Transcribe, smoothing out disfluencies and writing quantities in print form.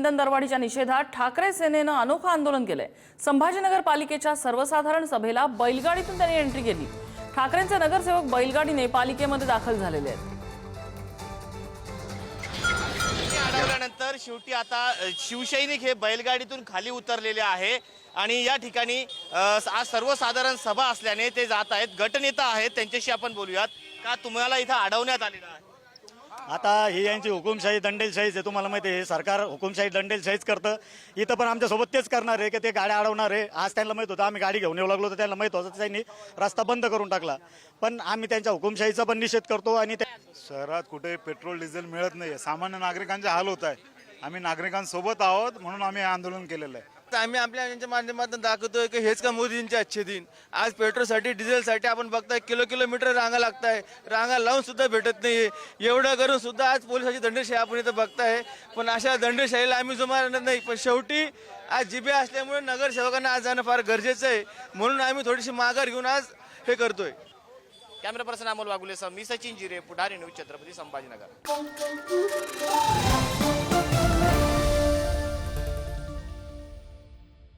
इंधन दरवाढीच्या निषेधात ठाकरे सेनेनं अनोखं आंदोलन केलंय। संभाजीनगर पालिकेच्या सर्वसाधारण सभेला बैलगाडीतून त्यांनी एंट्री केली। ठाकरेंचे नगरसेवक बैलगाडीने पालिकेमध्ये दाखल झालेले आहेत। अडवल्यानंतर शेवटी आता शिवसैनिक हे बैलगाडीतून खाली उतरलेले आहे आणि या ठिकाणी आज सर्वसाधारण सभा असल्याने ते जात आहेत। गटनेता आहेत, त्यांच्याशी आपण बोलूयात। का तुम्हाला इथं अडवण्यात आलेलं आहे? आता ही यांची हुकुमशाही दंडेलशाहीच आहे। तुम्हाला माहिती आहे हे सरकार हुकुमशाही दंडेलशाहीच करतं। इथं पण आमच्यासोबत तेच करणार आहे की ते गाड्या अडवणार आहे। आज त्यांना माहीत होतं आम्ही गाडी घेऊन येऊ लागलो तर त्यांना माहीत होतं त्यांनी रस्ता बंद करून टाकला। पण आम्ही त्यांच्या हुकुमशाहीचा पण निषेध करतो आणि शहरात कुठे पेट्रोल डिझेल मिळत नाही, सामान्य नागरिकांचे हाल होत आहे। आम्ही नागरिकांसोबत आहोत म्हणून आम्ही आंदोलन केलेलं आहे। आम्ही आपल्या यांच्या माध्यमातून दाखवतोय की हेच का मोदींचे अच्छे दिन। आज पेट्रोलसाठी डिझेलसाठी आपण बघताय किलोमीटर रांगा लागताय, रांगा लावून सुद्धा भेटत नाही। एवढं करून सुद्धा आज पोलिसांची दंडेशाही आपण इथं बघताय। पण अशा दंडेशाहीला आम्ही जुमानणार नाही। पण शेवटी आज जिबे असल्यामुळे नगरसेवकांना आज जाणं फार गरजेचं आहे, म्हणून आम्ही थोडीशी माघार घेऊन आज हे करतोय। कॅमेरा पर्सन अमोल वागुलेसह मी सचिन जिरे, पुढारी न्यूज, छत्रपती संभाजीनगर।